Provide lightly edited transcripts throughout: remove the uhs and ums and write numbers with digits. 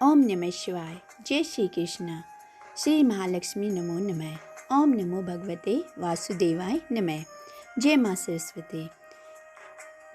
ओम नमः शिवाय। जय श्री कृष्ण। श्री महालक्ष्मी नमो नमः। ओम नमो भगवते वासुदेवाय नमः। जय माँ सरस्वती।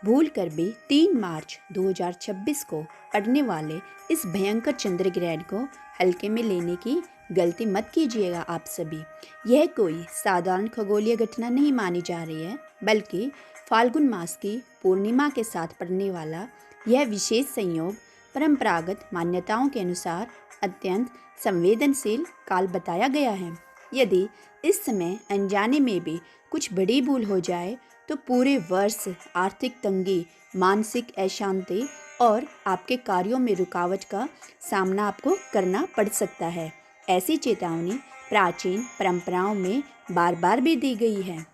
भूल कर भी 3 मार्च 2026 को पड़ने वाले इस भयंकर चंद्र ग्रहण को हल्के में लेने की गलती मत कीजिएगा आप सभी। यह कोई साधारण खगोलीय घटना नहीं मानी जा रही है, बल्कि फाल्गुन मास की पूर्णिमा के साथ पड़ने वाला यह विशेष संयोग परंपरागत मान्यताओं के अनुसार अत्यंत संवेदनशील काल बताया गया है। यदि इस समय अनजाने में भी कुछ बड़ी भूल हो जाए तो पूरे वर्ष आर्थिक तंगी, मानसिक अशांति और आपके कार्यों में रुकावट का सामना आपको करना पड़ सकता है। ऐसी चेतावनी प्राचीन परंपराओं में बार बार भी दी गई है।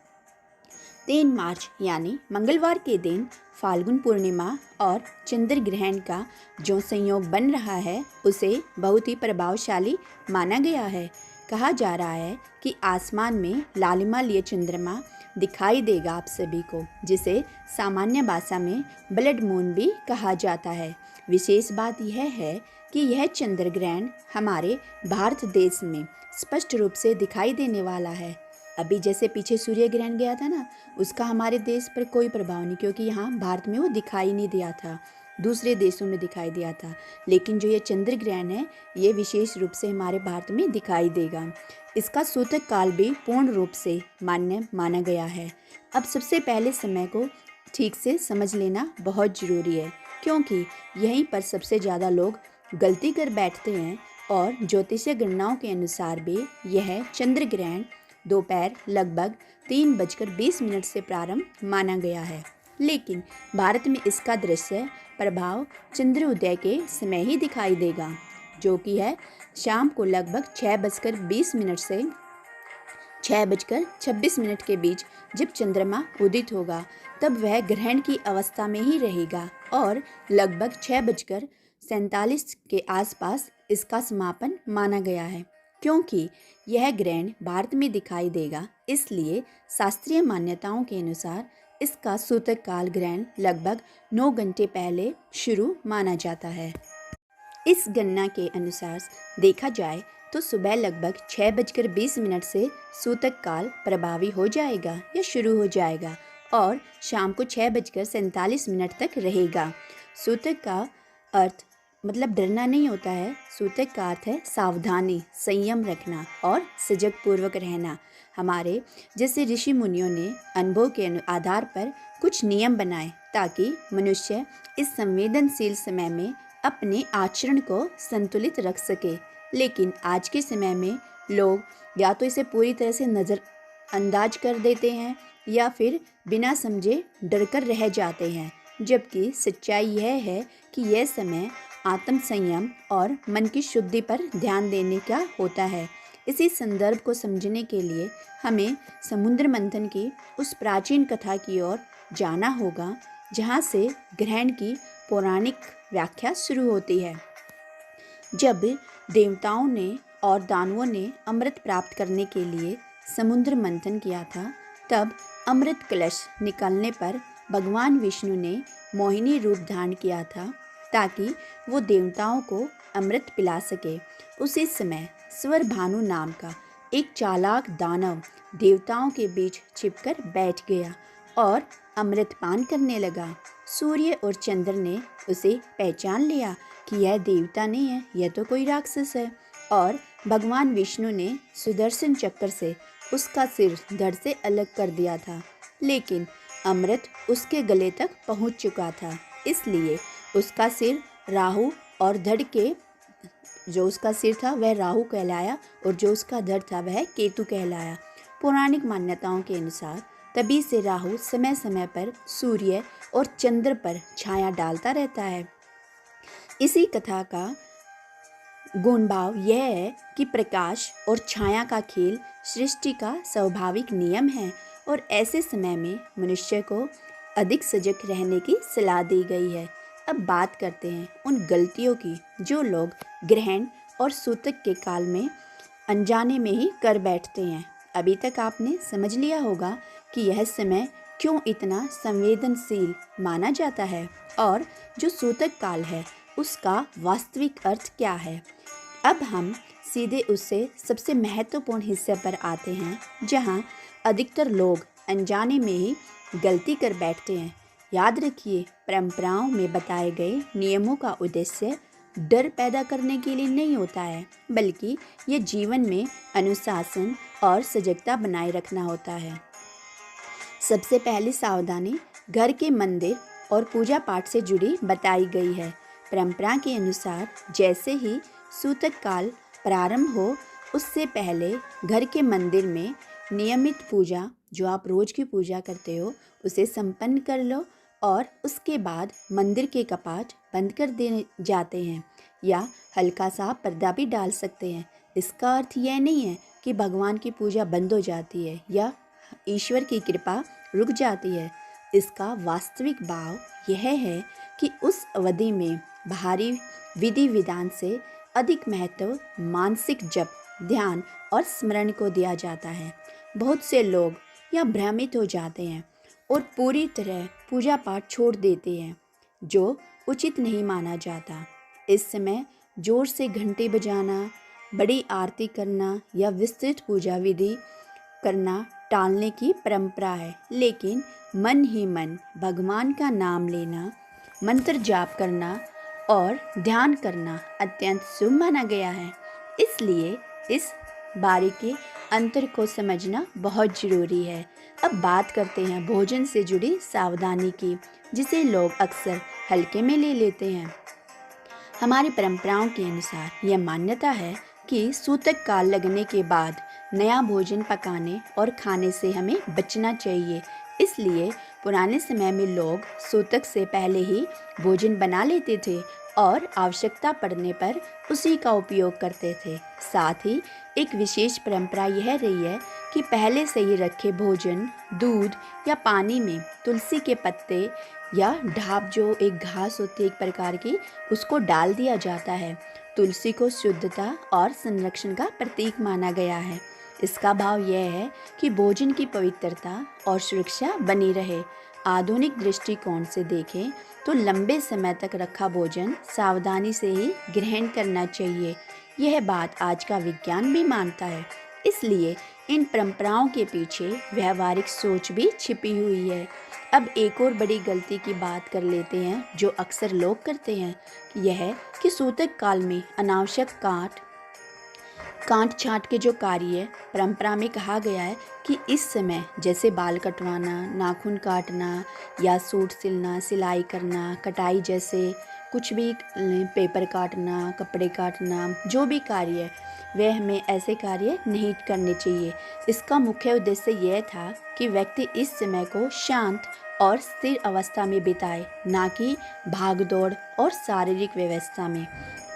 3 मार्च यानी मंगलवार के दिन फाल्गुन पूर्णिमा और चंद्र ग्रहण का जो संयोग बन रहा है उसे बहुत ही प्रभावशाली माना गया है। कहा जा रहा है कि आसमान में लालिमा लिए चंद्रमा दिखाई देगा आप सभी को, जिसे सामान्य भाषा में ब्लड मून भी कहा जाता है। विशेष बात यह है कि यह चंद्र ग्रहण हमारे भारत देश में स्पष्ट रूप से दिखाई देने वाला है। अभी जैसे पीछे सूर्य ग्रहण गया था ना, उसका हमारे देश पर कोई प्रभाव नहीं, क्योंकि यहाँ भारत में वो दिखाई नहीं दिया था, दूसरे देशों में दिखाई दिया था। लेकिन जो ये चंद्र ग्रहण है ये विशेष रूप से हमारे भारत में दिखाई देगा। इसका सूतक काल भी पूर्ण रूप से मान्य माना गया है। अब सबसे पहले समय को ठीक से समझ लेना बहुत ज़रूरी है, क्योंकि यहीं पर सबसे ज़्यादा लोग गलती कर बैठते हैं। और ज्योतिषीय गणनाओं के अनुसार भी यह चंद्र ग्रहण दोपहर लगभग 3:20 से प्रारंभ माना गया है। लेकिन भारत में इसका दृश्य प्रभाव चंद्र उदय के समय ही दिखाई देगा, जो कि है शाम को लगभग 6:20 से 6:26 के बीच। जब चंद्रमा उदित होगा तब वह ग्रहण की अवस्था में ही रहेगा और लगभग 6:47 के आसपास इसका समापन माना गया है। क्योंकि यह ग्रहण भारत में दिखाई देगा, इसलिए शास्त्रीय मान्यताओं के अनुसार इसका सूतक काल ग्रहण लगभग 9 घंटे पहले शुरू माना जाता है। इस गणना के अनुसार देखा जाए तो सुबह लगभग 6:20 से सूतक काल प्रभावी हो जाएगा या शुरू हो जाएगा और शाम को 6:47 तक रहेगा। सूतक का अर्थ मतलब डरना नहीं होता है। सूतक का अर्थ है सावधानी, संयम रखना और सजग पूर्वक रहना। हमारे जैसे ऋषि मुनियों ने अनुभव के आधार पर कुछ नियम बनाए ताकि मनुष्य इस संवेदनशील समय में अपने आचरण को संतुलित रख सके। लेकिन आज के समय में लोग या तो इसे पूरी तरह से नज़रअंदाज कर देते हैं या फिर बिना समझे डरकर रह जाते हैं, जबकि सच्चाई यह है कि यह समय आत्म संयम और मन की शुद्धि पर ध्यान देने का होता है। इसी संदर्भ को समझने के लिए हमें समुद्र मंथन की उस प्राचीन कथा की ओर जाना होगा, जहाँ से ग्रहण की पौराणिक व्याख्या शुरू होती है। जब देवताओं ने और दानवों ने अमृत प्राप्त करने के लिए समुद्र मंथन किया था, तब अमृत कलश निकलने पर भगवान विष्णु ने मोहिनी रूप धारण किया था ताकि वो देवताओं को अमृत पिला सके। उसी समय स्वर भानु नाम का एक चालाक दानव देवताओं के बीच छिपकर बैठ गया और अमृत पान करने लगा। सूर्य और चंद्र ने उसे पहचान लिया कि यह देवता नहीं है, यह तो कोई राक्षस है, और भगवान विष्णु ने सुदर्शन चक्र से उसका सिर धड़ से अलग कर दिया था। लेकिन अमृत उसके गले तक पहुंच चुका था, इसलिए उसका सिर राहु और धड़ के जो उसका सिर था वह राहु कहलाया और जो उसका धड़ था वह केतु कहलाया। पौराणिक मान्यताओं के अनुसार तभी से राहु समय समय पर सूर्य और चंद्र पर छाया डालता रहता है। इसी कथा का गुण भाव यह है कि प्रकाश और छाया का खेल सृष्टि का स्वाभाविक नियम है और ऐसे समय में मनुष्य को अधिक सजग रहने की सलाह दी गई है। अब बात करते हैं उन गलतियों की जो लोग ग्रहण और सूतक के काल में अनजाने में ही कर बैठते हैं। अभी तक आपने समझ लिया होगा कि यह समय क्यों इतना संवेदनशील माना जाता है और जो सूतक काल है उसका वास्तविक अर्थ क्या है। अब हम सीधे उससे सबसे महत्वपूर्ण हिस्से पर आते हैं, जहां अधिकतर लोग अनजाने में ही गलती कर बैठते हैं। याद रखिए, परंपराओं में बताए गए नियमों का उद्देश्य डर पैदा करने के लिए नहीं होता है, बल्कि ये जीवन में अनुशासन और सजगता बनाए रखना होता है। सबसे पहली सावधानी घर के मंदिर और पूजा पाठ से जुड़ी बताई गई है। परंपरा के अनुसार जैसे ही सूतक काल प्रारंभ हो, उससे पहले घर के मंदिर में नियमित पूजा, जो आप रोज की पूजा करते हो, उसे संपन्न कर लो और उसके बाद मंदिर के कपाट बंद कर दिए जाते हैं या हल्का सा पर्दा भी डाल सकते हैं। इसका अर्थ यह नहीं है कि भगवान की पूजा बंद हो जाती है या ईश्वर की कृपा रुक जाती है। इसका वास्तविक भाव यह है कि उस अवधि में बाहरी विधि विधान से अधिक महत्व मानसिक जप, ध्यान और स्मरण को दिया जाता है। बहुत से लोग यहाँ भ्रमित हो जाते हैं और पूरी तरह पूजा पाठ छोड़ देते हैं, जो उचित नहीं माना जाता। इस समय जोर से घंटे बजाना, बड़ी आरती करना या विस्तृत पूजा विधि करना टालने की परंपरा है, लेकिन मन ही मन भगवान का नाम लेना, मंत्र जाप करना और ध्यान करना अत्यंत शुभ माना गया है। इसलिए इस बारीकी अंतर को समझना बहुत जरूरी है। अब बात करते हैं भोजन से जुड़ी सावधानी की, जिसे लोग अक्सर हल्के में ले लेते हैं। हमारी परंपराओं के अनुसार यह मान्यता है कि सूतक काल लगने के बाद नया भोजन पकाने और खाने से हमें बचना चाहिए। इसलिए पुराने समय में लोग सूतक से पहले ही भोजन बना लेते थे और आवश्यकता पड़ने पर उसी का उपयोग करते थे। साथ ही एक विशेष परंपरा यह रही है कि पहले से ही रखे भोजन, दूध या पानी में तुलसी के पत्ते या ढाप, जो एक घास होती है एक प्रकार की, उसको डाल दिया जाता है। तुलसी को शुद्धता और संरक्षण का प्रतीक माना गया है। इसका भाव यह है कि भोजन की पवित्रता और सुरक्षा बनी रहे। आधुनिक दृष्टिकोण से देखें तो लंबे समय तक रखा भोजन सावधानी से ही ग्रहण करना चाहिए। यह बात आज का विज्ञान भी मानता है। इसलिए इन परंपराओं के पीछे व्यवहारिक सोच भी छिपी हुई है। अब एक और बड़ी गलती की बात कर लेते हैं, जो अक्सर लोग करते हैं। यह है कि सूतक काल में अनावश्यक काट छांट के जो कार्य है, परंपरा में कहा गया है कि इस समय जैसे बाल कटवाना, नाखून काटना या सूट सिलना, सिलाई करना, कटाई जैसे कुछ भी, पेपर काटना, कपड़े काटना, जो भी कार्य है, वह हमें ऐसे कार्य नहीं करने चाहिए। इसका मुख्य उद्देश्य यह था कि व्यक्ति इस समय को शांत और स्थिर अवस्था में बिताए, ना कि भागदौड़ और शारीरिक व्यवस्था में।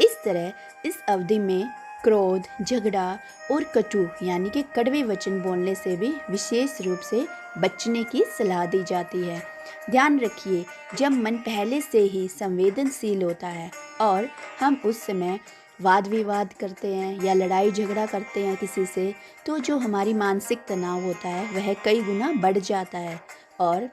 इस तरह इस अवधि में क्रोध, झगड़ा और कटु यानी कि कड़वे वचन बोलने से भी विशेष रूप से बचने की सलाह दी जाती है। ध्यान रखिए, जब मन पहले से ही संवेदनशील होता है और हम उस समय वाद विवाद करते हैं या लड़ाई झगड़ा करते हैं किसी से, तो जो हमारी मानसिक तनाव होता है वह कई गुना बढ़ जाता है। और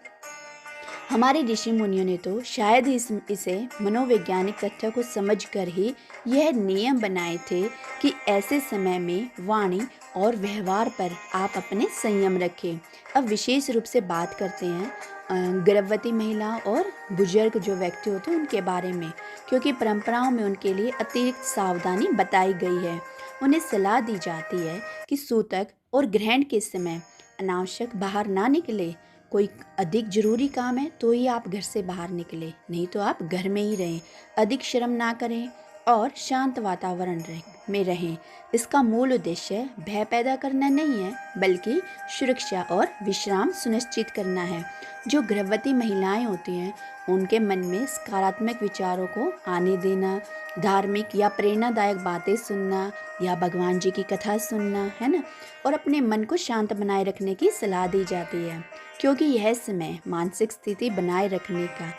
हमारे ऋषि मुनियों ने तो शायद ही इसे मनोवैज्ञानिक तथ्य को समझकर ही यह नियम बनाए थे कि ऐसे समय में वाणी और व्यवहार पर आप अपने संयम रखें। अब विशेष रूप से बात करते हैं गर्भवती महिला और बुजुर्ग जो व्यक्ति होते हैं उनके बारे में, क्योंकि परंपराओं में उनके लिए अतिरिक्त सावधानी बताई गई है। उन्हें सलाह दी जाती है कि सूतक और ग्रहण के समय अनावश्यक बाहर ना निकले। कोई अधिक जरूरी काम है तो ही आप घर से बाहर निकले, नहीं तो आप घर में ही रहें। अधिक श्रम ना करें और शांत वातावरण में रहें। इसका मूल उद्देश्य भय पैदा करना नहीं है, बल्कि सुरक्षा और विश्राम सुनिश्चित करना है। जो गर्भवती महिलाएं होती हैं, उनके मन में सकारात्मक विचारों को आने देना, धार्मिक या प्रेरणादायक बातें सुनना या भगवान जी की कथा सुनना, है ना, और अपने मन को शांत बनाए रखने की सलाह दी जाती है, क्योंकि यह समय मानसिक स्थिति बनाए रखने का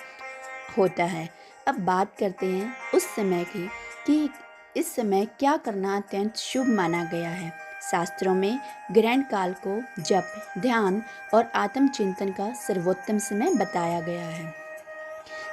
होता है। अब बात करते हैं उस समय की कि इस समय क्या करना अत्यंत शुभ माना गया है। शास्त्रों में ग्रहण काल को जप, ध्यान और आत्मचिंतन का सर्वोत्तम समय बताया गया है।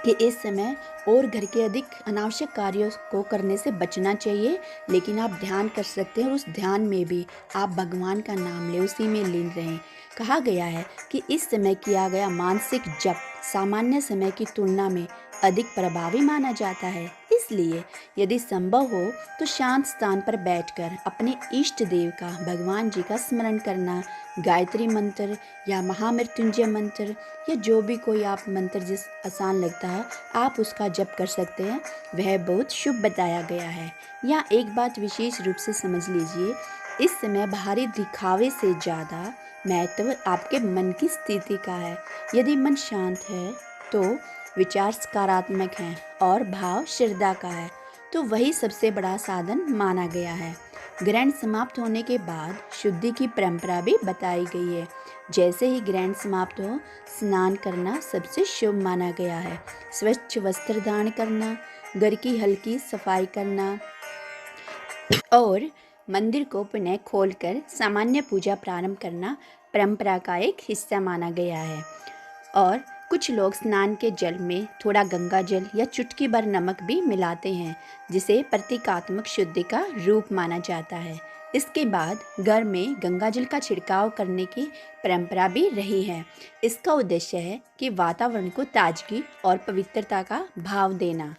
कि इस समय और घर के अधिक अनावश्यक कार्यों को करने से बचना चाहिए, लेकिन आप ध्यान कर सकते हैं और उस ध्यान में भी आप भगवान का नाम लें, उसी में लीन रहें। कहा गया है कि इस समय किया गया मानसिक जप सामान्य समय की तुलना में अधिक प्रभावी माना जाता है। इसलिए यदि संभव हो तो शांत स्थान पर बैठकर अपने इष्ट देव का, भगवान जी का स्मरण करना, गायत्री मंत्र या महामृत्युंजय मंत्र या जो भी कोई आप मंत्र जिस आसान लगता है आप उसका जप कर सकते हैं, वह बहुत शुभ बताया गया है। यहाँ एक बात विशेष रूप से समझ लीजिए, इस समय बाहरी दिखावे से ज़्यादा महत्व आपके मन की स्थिति का है। यदि मन शांत है तो विचार सकारात्मक हैं और भाव श्रद्धा का है, तो वही सबसे बड़ा साधन माना गया है। ग्रहण समाप्त होने के बाद शुद्धि की परंपरा भी बताई गई है। जैसे ही ग्रहण समाप्त हो, स्नान करना सबसे शुभ माना गया है। स्वच्छ वस्त्र धारण करना, घर की हल्की सफाई करना और मंदिर को पुनः खोलकर सामान्य पूजा प्रारंभ करना परंपरा का एक हिस्सा माना गया है। और कुछ लोग स्नान के जल में थोड़ा गंगा जल या चुटकी भर नमक भी मिलाते हैं, जिसे प्रतीकात्मक शुद्धि का रूप माना जाता है। इसके बाद घर में गंगा जल का छिड़काव करने की परंपरा भी रही है। इसका उद्देश्य है कि वातावरण को ताजगी और पवित्रता का भाव देना।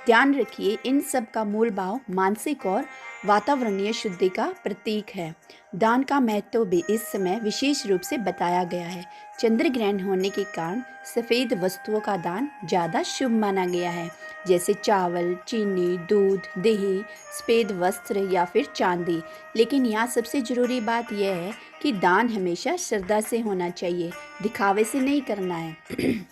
ध्यान रखिए, इन सब का मूल भाव मानसिक और वातावरणीय शुद्धि का प्रतीक है। दान का महत्व भी इस समय विशेष रूप से बताया गया है। चंद्र ग्रहण होने के कारण सफ़ेद वस्तुओं का दान ज़्यादा शुभ माना गया है, जैसे चावल, चीनी, दूध, दही, सफ़ेद वस्त्र या फिर चांदी। लेकिन यहाँ सबसे ज़रूरी बात यह है कि दान हमेशा श्रद्धा से होना चाहिए, दिखावे से नहीं करना है।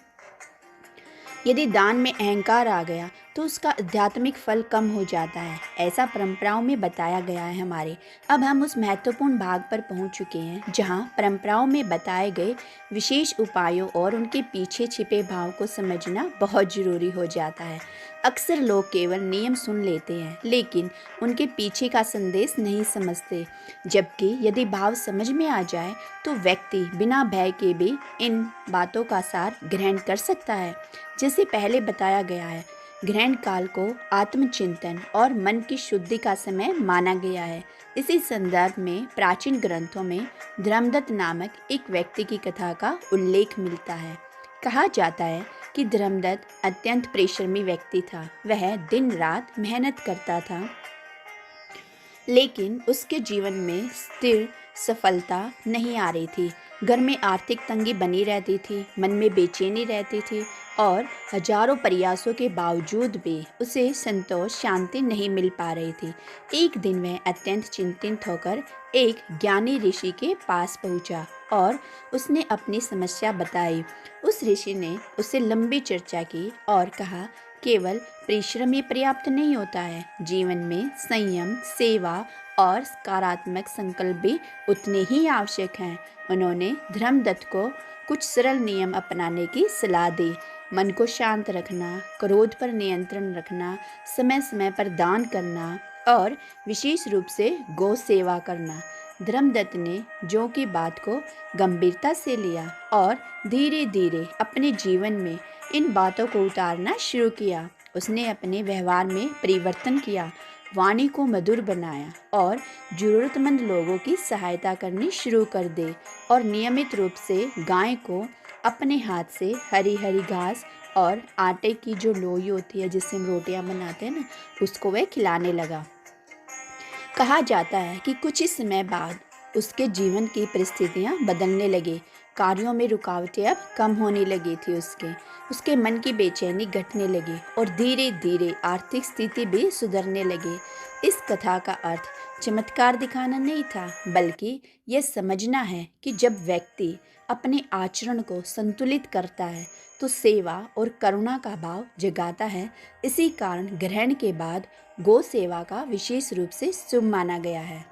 यदि दान में अहंकार आ गया तो उसका आध्यात्मिक फल कम हो जाता है, ऐसा परंपराओं में बताया गया है हमारे। अब हम उस महत्वपूर्ण भाग पर पहुंच चुके हैं जहां परंपराओं में बताए गए विशेष उपायों और उनके पीछे छिपे भाव को समझना बहुत ज़रूरी हो जाता है। अक्सर लोग केवल नियम सुन लेते हैं लेकिन उनके पीछे का संदेश नहीं समझते, जबकि यदि भाव समझ में आ जाए तो व्यक्ति बिना भय के भी इन बातों का सार ग्रहण कर सकता है। जैसे पहले बताया गया है, ग्रहण काल को आत्मचिंतन और मन की शुद्धि का समय माना गया है। इसी संदर्भ में प्राचीन ग्रंथों में धर्मदत्त नामक एक व्यक्ति की कथा का उल्लेख मिलता है। कहा जाता है कि धर्मदत्त अत्यंत परिश्रमी व्यक्ति था। वह दिन रात मेहनत करता था, लेकिन उसके जीवन में स्थिर सफलता नहीं आ रही थी। घर में आर्थिक तंगी बनी रहती थी, मन में बेचैनी रहती थी और हजारों प्रयासों के बावजूद भी उसे संतोष, शांति नहीं मिल पा रही थी। एक दिन वह अत्यंत चिंतित होकर एक ज्ञानी ऋषि के पास पहुंचा और उसने अपनी समस्या बताई। उस ऋषि ने उससे लंबी चर्चा की और कहा, केवल परिश्रम ही पर्याप्त नहीं होता है, जीवन में संयम, सेवा और सकारात्मक संकल्प भी उतने ही आवश्यक हैं। उन्होंने धर्मदत्त को कुछ सरल नियम अपनाने की सलाह दी। मन को शांत रखना, क्रोध पर नियंत्रण रखना, समय समय पर दान करना और विशेष रूप से गौ सेवा करना। धर्मदत्त ने जो की बात को गंभीरता से लिया और धीरे धीरे अपने जीवन में इन बातों को उतारना शुरू किया। उसने अपने व्यवहार में परिवर्तन किया, वाणी को मधुर बनाया और ज़रूरतमंद लोगों की सहायता करनी शुरू कर दी और नियमित रूप से गाय को अपने हाथ से हरी हरी घास और आटे की जो लोई होती है जिससे हम रोटियां बनाते हैं ना, उसको वह खिलाने लगा। कहा जाता है कि कुछ ही समय बाद उसके जीवन की परिस्थितियां बदलने लगी। कार्यों में रुकावटें अब कम होने लगी थी। उसके मन की बेचैनी घटने लगी और धीरे धीरे आर्थिक स्थिति भी सुधरने लगी। इस कथा का अर्थ चमत्कार दिखाना नहीं था, बल्कि यह समझना है कि जब व्यक्ति अपने आचरण को संतुलित करता है तो सेवा और करुणा का भाव जगाता है। इसी कारण ग्रहण के बाद गौ सेवा का विशेष रूप से शुभ माना गया है।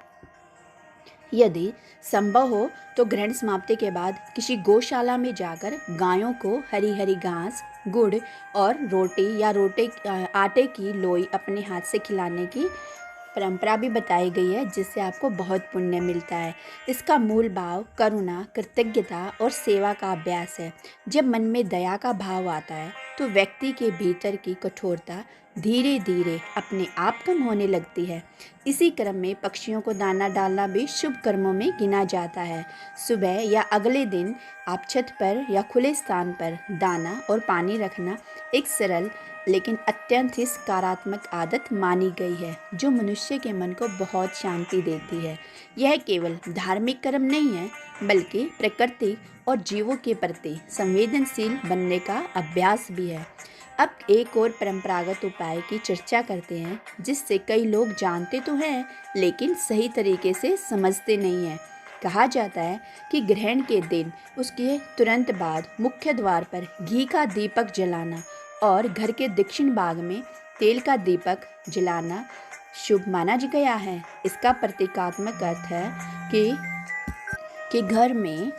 यदि संभव हो तो ग्रहण समाप्ति के बाद किसी गौशाला में जाकर गायों को हरी हरी घास, गुड़ और रोटी या आटे की लोई अपने हाथ से खिलाने की परंपरा भी बताई गई है जिससे आपको बहुत पुण्य मिलता है। इसका मूल भाव करुणा, कृतज्ञता और सेवा का अभ्यास है। जब मन में दया का भाव आता है तो व्यक्ति के भीतर की कठोरता धीरे धीरे अपने आप कम होने लगती है। इसी क्रम में पक्षियों को दाना डालना भी शुभ कर्मों में गिना जाता है। सुबह या अगले दिन आप छत पर या खुले स्थान पर दाना और पानी रखना एक सरल लेकिन अत्यंत ही सकारात्मक आदत मानी गई है जो मनुष्य के मन को बहुत शांति देती है। यह केवल धार्मिक कर्म नहीं है बल्कि प्रकृति और जीवों के प्रति संवेदनशील बनने का अभ्यास भी है। अब एक और परंपरागत उपाय की चर्चा करते हैं जिससे कई लोग जानते तो हैं लेकिन सही तरीके से समझते नहीं हैं। कहा जाता है कि ग्रहण के दिन उसके तुरंत बाद मुख्य द्वार पर घी का दीपक जलाना और घर के दक्षिण भाग में तेल का दीपक जलाना शुभ माना गया है। इसका प्रतीकात्मक अर्थ है कि घर में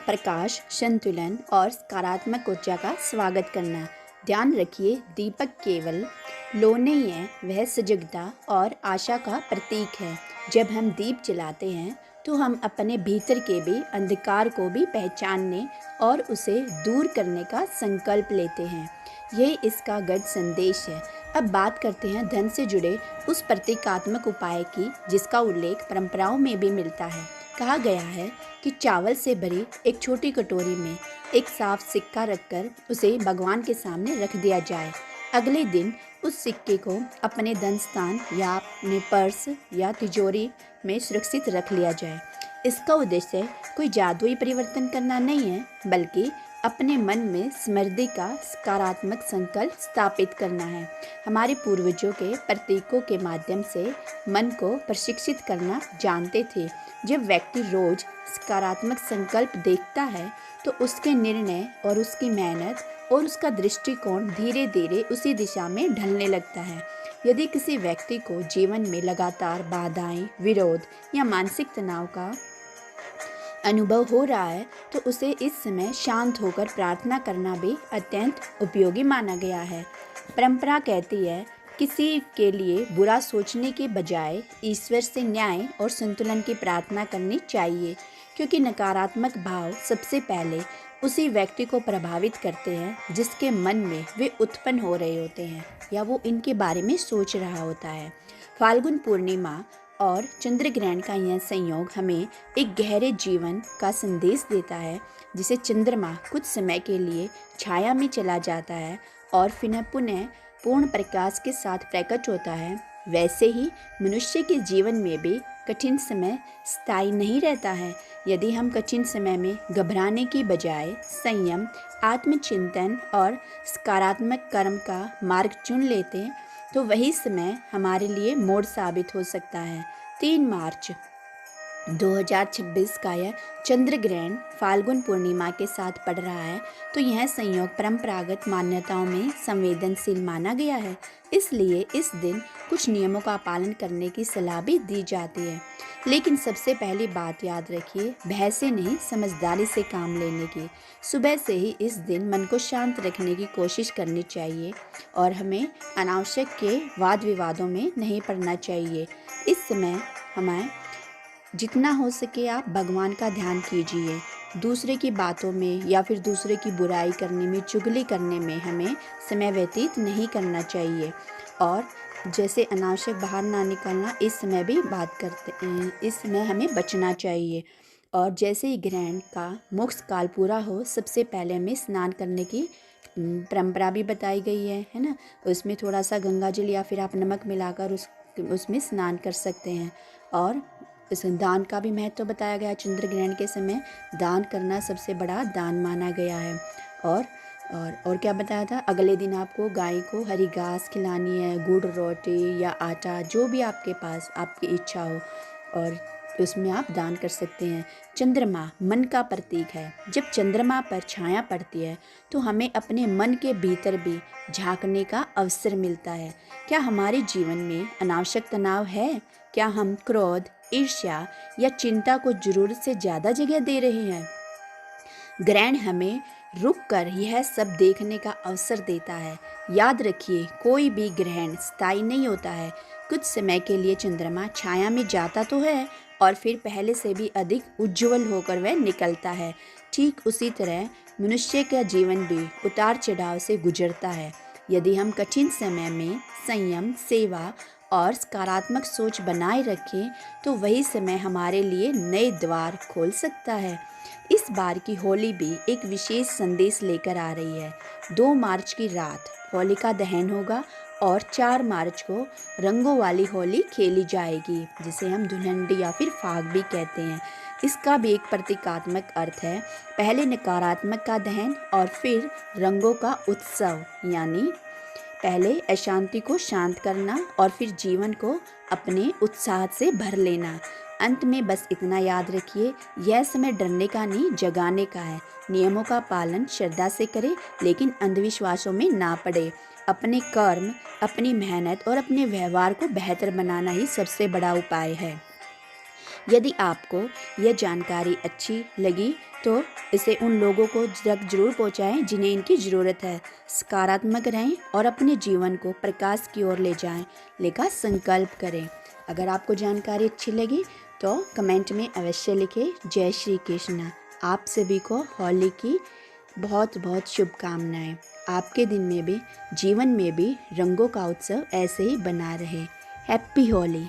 प्रकाश, संतुलन और सकारात्मक ऊर्जा का स्वागत करना। ध्यान रखिए, दीपक केवल लो नहीं है, वह सजगता और आशा का प्रतीक है। जब हम दीप जलाते हैं तो हम अपने भीतर के भी अंधकार को भी पहचानने और उसे दूर करने का संकल्प लेते हैं। यही इसका गढ़ संदेश है। अब बात करते हैं धन से जुड़े उस प्रतीकात्मक उपाय की जिसका उल्लेख परंपराओं में भी मिलता है। कहा गया है कि चावल से भरी एक छोटी कटोरी में एक साफ सिक्का रखकर उसे भगवान के सामने रख दिया जाए। अगले दिन उस सिक्के को अपने धन स्थान या अपने पर्स या तिजोरी में सुरक्षित रख लिया जाए। इसका उद्देश्य कोई जादुई परिवर्तन करना नहीं है बल्कि अपने मन में समृद्धि का सकारात्मक संकल्प स्थापित करना है। हमारे पूर्वजों के प्रतीकों के माध्यम से मन को प्रशिक्षित करना जानते थे। जब व्यक्ति रोज सकारात्मक संकल्प देखता है तो उसके निर्णय और उसकी मेहनत और उसका दृष्टिकोण धीरे धीरे उसी दिशा में ढलने लगता है। यदि किसी व्यक्ति को जीवन में लगातार बाधाएं, विरोध या मानसिक तनाव का अनुभव हो रहा है तो उसे इस समय शांत होकर प्रार्थना करना भी अत्यंत उपयोगी माना गया है। परंपरा कहती है किसी के लिए बुरा सोचने के बजाय ईश्वर से न्याय और संतुलन की प्रार्थना करनी चाहिए, क्योंकि नकारात्मक भाव सबसे पहले उसी व्यक्ति को प्रभावित करते हैं जिसके मन में वे उत्पन्न हो रहे होते हैं या वो इनके बारे में सोच रहा होता है। फाल्गुन पूर्णिमा और चंद्र ग्रहण का यह संयोग हमें एक गहरे जीवन का संदेश देता है। जिसे चंद्रमा कुछ समय के लिए छाया में चला जाता है और फिर पुनः पूर्ण प्रकाश के साथ प्रकट होता है, वैसे ही मनुष्य के जीवन में भी कठिन समय स्थायी नहीं रहता है। यदि हम कठिन समय में घबराने की बजाय संयम, आत्मचिंतन और सकारात्मक कर्म का मार्ग चुन लेते हैं तो वही समय हमारे लिए मोड़ साबित हो सकता है। 3 मार्च 2026 का यह चंद्र ग्रहण फाल्गुन पूर्णिमा के साथ पड़ रहा है तो यह संयोग परंपरागत मान्यताओं में संवेदनशील माना गया है। इसलिए इस दिन कुछ नियमों का पालन करने की सलाह भी दी जाती है। लेकिन सबसे पहली बात याद रखिए, भय से नहीं समझदारी से काम लेने की। सुबह से ही इस दिन मन को शांत रखने की कोशिश करनी चाहिए और हमें अनावश्यक के वाद विवादों में नहीं पड़ना चाहिए। इस समय हमें जितना हो सके आप भगवान का ध्यान कीजिए। दूसरे की बातों में या फिर दूसरे की बुराई करने में, चुगली करने में हमें समय व्यतीत नहीं करना चाहिए। और जैसे अनावश्यक बाहर ना निकलना, इस समय भी बात करते हैं, इस समय हमें बचना चाहिए। और जैसे ही ग्रहण का मोक्ष काल पूरा हो, सबसे पहले हमें स्नान करने की परंपरा भी बताई गई है ना। उसमें थोड़ा सा गंगा जल या फिर आप नमक मिलाकर उसमें स्नान कर सकते हैं। और इस दान का भी महत्व बताया गया। चंद्र ग्रहण के समय दान करना सबसे बड़ा दान माना गया है। और क्या बताया था, अगले दिन आपको गाय को हरी घास खिलानी है, गुड़ रोटी या आटा, जो भी आपके पास आपकी इच्छा हो, और उसमें आप दान कर सकते हैं। चंद्रमा मन का प्रतीक है। जब चंद्रमा पर छाया पड़ती है तो हमें अपने मन के भीतर भी झांकने का अवसर मिलता है। क्या हमारे जीवन में अनावश्यक तनाव है? क्या हम क्रोध, ईर्ष्या या चिंता को जरूरत से ज़्यादा जगह दे रहे हैं? ग्रहण हमें रुककर यह सब देखने का अवसर देता है। याद रखिए, कोई भी ग्रहण स्थायी नहीं होता है। कुछ समय के लिए चंद्रमा छाया में जाता तो है और फिर पहले से भी अधिक उज्जवल होकर वह निकलता है। ठीक उसी तरह मनुष्य का जीवन भी उतार चढ़ाव से गुजरता है। यदि हम कठिन समय में संयम, सेवा और सकारात्मक सोच बनाए रखें तो वही समय हमारे लिए नए द्वार खोल सकता है। इस बार की होली भी एक विशेष संदेश लेकर आ रही है। 2 मार्च की रात होलिका दहन होगा और 4 मार्च को रंगों वाली होली खेली जाएगी, जिसे हम धुलंडी या फिर फाग भी कहते हैं। इसका भी एक प्रतीकात्मक अर्थ है। पहले नकारात्मक का दहन और फिर रंगों का उत्सव, यानी पहले अशांति को शांत करना और फिर जीवन को अपने उत्साह से भर लेना। अंत में बस इतना याद रखिए, यह समय डरने का नहीं, जगाने का है। नियमों का पालन श्रद्धा से करें, लेकिन अंधविश्वासों में ना पड़े। अपने कर्म, अपनी मेहनत और अपने व्यवहार को बेहतर बनाना ही सबसे बड़ा उपाय है। यदि आपको यह जानकारी अच्छी लगी तो इसे उन लोगों को तक जरूर पहुंचाएं जिन्हें इनकी ज़रूरत है। सकारात्मक रहें और अपने जीवन को प्रकाश की ओर ले जाएं, लेकर संकल्प करें। अगर आपको जानकारी अच्छी लगी तो कमेंट में अवश्य लिखें। जय श्री कृष्ण। आप सभी को होली की बहुत बहुत शुभकामनाएं। आपके दिन में भी, जीवन में भी रंगों का उत्सव ऐसे ही बना रहे। हैप्पी होली।